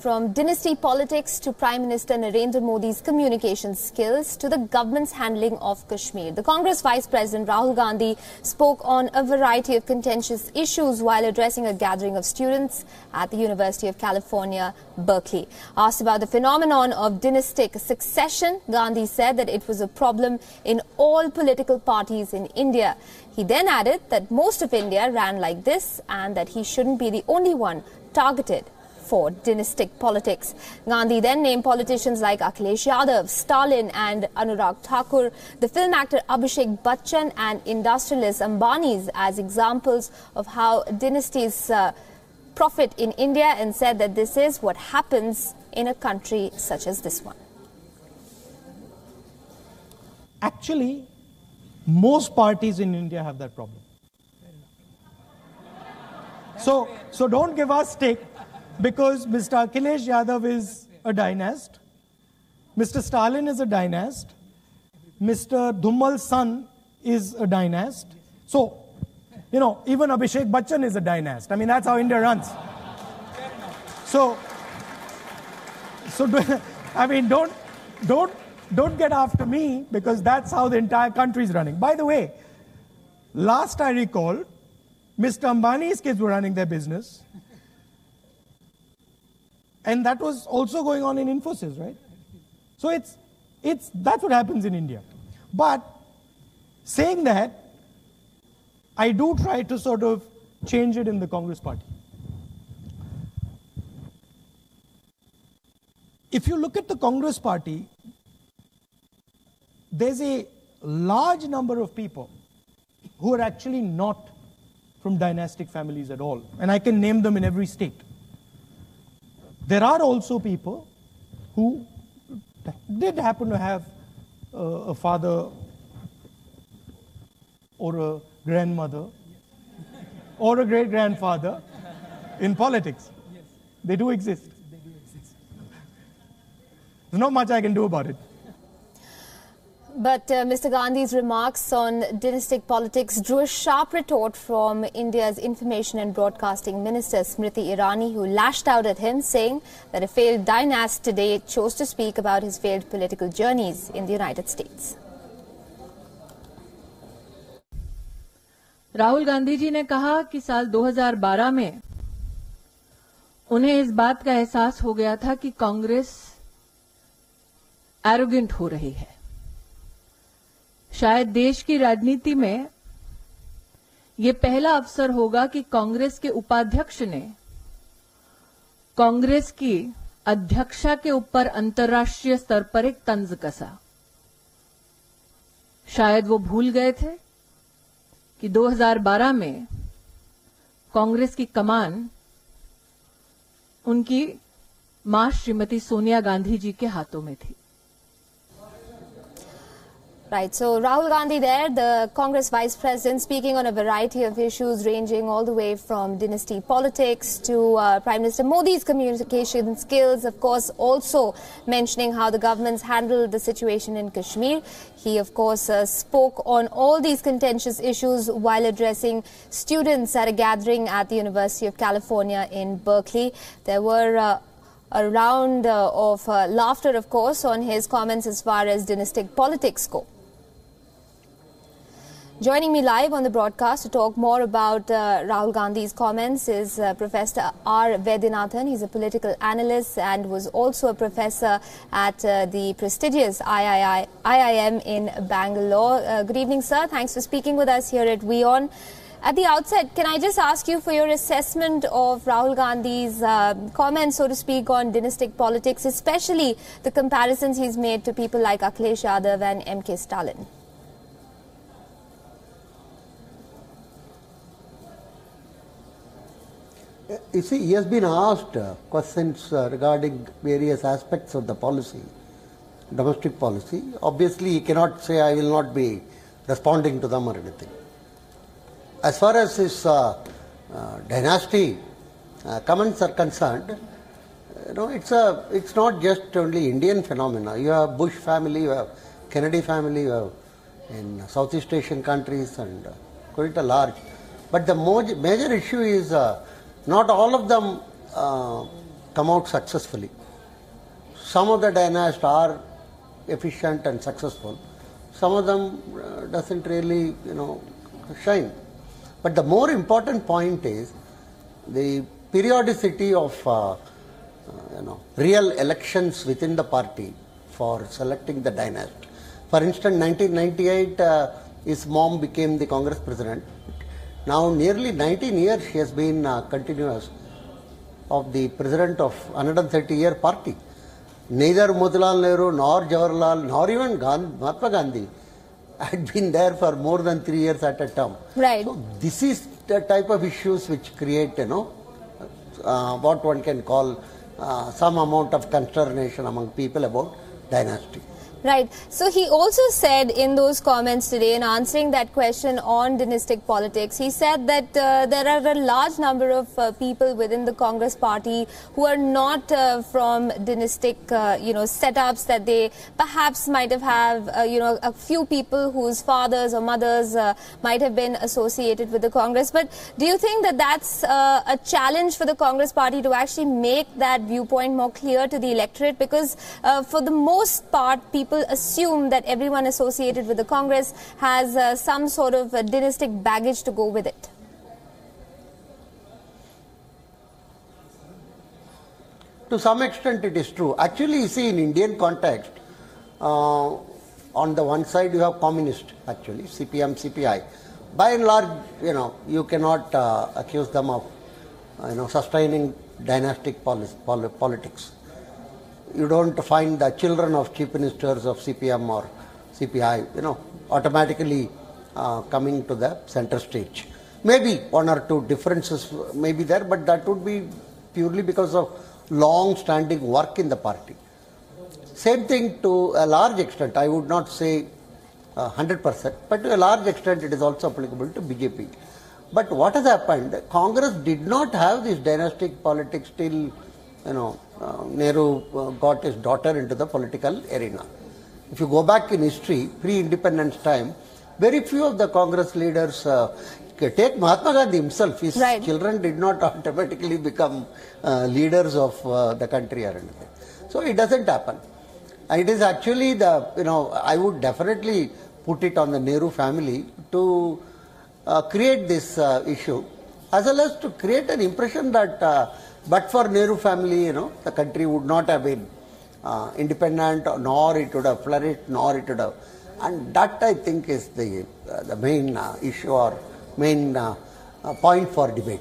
from dynasty politics to Prime Minister Narendra Modi's communication skills to the government's handling of Kashmir. The Congress Vice President Rahul Gandhi spoke on a variety of contentious issues while addressing a gathering of students at the University of California, Berkeley. Asked about the phenomenon of dynastic succession, Gandhi said that it was a problem in all political parties in India. He then added that most of India ran like this and that he shouldn't be the only one targeted for dynastic politics. Gandhi then named politicians like Akhilesh Yadav, Stalin and Anurag Thakur, the film actor Abhishek Bachchan and industrialist Ambani's as examples of how dynasties profit in India, and said that this is what happens in a country such as this one. Actually, most parties in India have that problem. So don't give us stick because Mr. Akhilesh Yadav is a dynast, Mr. Stalin is a dynast, Mr. Dhummal's son is a dynast. So, you know, even Abhishek Bachchan is a dynast. I mean, that's how India runs. So I mean, don't get after me because that's how the entire country is running. By the way, last I recall, Mr. Ambani's kids were running their business. And that was also going on in Infosys, right? So that's what happens in India. But saying that, I do try to sort of change it in the Congress party. If you look at the Congress party, there's a large number of people who are actually not from dynastic families at all. And I can name them in every state. There are also people who did happen to have a father or a grandmother or a great-grandfather in politics. They do exist. There's not much I can do about it. But Mr. Gandhi's remarks on dynastic politics drew a sharp retort from India's Information and Broadcasting Minister Smriti Irani, who lashed out at him, saying that a failed dynast today chose to speak about his failed political journeys in the United States. Rahul Gandhi ji ने कहा कि साल 2012 में उन्हें इस बात का एहसास हो गया था कि कांग्रेस एरोगेंट हो रही है। शायद देश की राजनीति में ये पहला अवसर होगा कि कांग्रेस के उपाध्यक्ष ने कांग्रेस की अध्यक्षा के ऊपर अंतर्राष्ट्रीय स्तर पर एक तंज कसा। शायद वो भूल गए थे कि 2012 में कांग्रेस की कमान उनकी मां श्रीमती सोनिया गांधी जी के हाथों में थी। Right, so Rahul Gandhi there, the Congress Vice President, speaking on a variety of issues ranging all the way from dynasty politics to Prime Minister Modi's communication skills, of course, also mentioning how the government's handled the situation in Kashmir. He, of course, spoke on all these contentious issues while addressing students at a gathering at the University of California in Berkeley. There were a round of laughter, of course, on his comments as far as dynastic politics go. Joining me live on the broadcast to talk more about Rahul Gandhi's comments is Professor R. Vaidyanathan. He's a political analyst and was also a professor at the prestigious IIM in Bangalore. Good evening, sir. Thanks for speaking with us here at WION. At the outset, can I just ask you for your assessment of Rahul Gandhi's comments, so to speak, on dynastic politics, especially the comparisons he's made to people like Akhilesh Yadav and M.K. Stalin? You see, he has been asked questions regarding various aspects of the policy, domestic policy. Obviously, he cannot say, I will not be responding to them or anything. As far as his dynasty comments are concerned, you know, it's not just only Indian phenomena. You have Bush family, you have Kennedy family, you have in Southeast Asian countries and quite a large. But the major issue is not all of them come out successfully. Some of the dynasts are efficient and successful. Some of them doesn't really, shine. But the more important point is the periodicity of, real elections within the party for selecting the dynast. For instance, 1998, his mom became the Congress president. Now, nearly 19 years she has been continuous of the president of 130-year party. Neither Motilal Nehru, nor Jawaharlal, nor even Mahatma Gandhi had been there for more than 3 years at a term. Right. So this is the type of issues which create, what one can call some amount of consternation among people about dynasty. Right. So he also said in those comments today, in answering that question on dynastic politics, he said that there are a large number of people within the Congress party who are not from dynastic, setups, that they perhaps might have, a few people whose fathers or mothers might have been associated with the Congress. But do you think that that's a challenge for the Congress party to actually make that viewpoint more clear to the electorate? Because for the most part, people assume that everyone associated with the Congress has some sort of dynastic baggage to go with it. To some extent it is true. Actually, you see, in Indian context, on the one side you have communist, actually, CPM, CPI. By and large, you cannot accuse them of, sustaining dynastic politics. You don't find the children of chief ministers of CPM or CPI, automatically coming to the center stage. Maybe one or two differences may be there, but that would be purely because of long-standing work in the party. Same thing to a large extent, I would not say 100%, but to a large extent it is also applicable to BJP. But what has happened, Congress did not have this dynastic politics till, Nehru got his daughter into the political arena. If you go back in history, pre-independence time, very few of the Congress leaders, take Mahatma Gandhi himself, his children did not automatically become leaders of the country or anything. So it doesn't happen. And it is actually I would definitely put it on the Nehru family to create this issue, as well as to create an impression that but for Nehru family, the country would not have been independent, nor it would have flourished, nor it would have. And that, I think, is the main issue or main point for debate.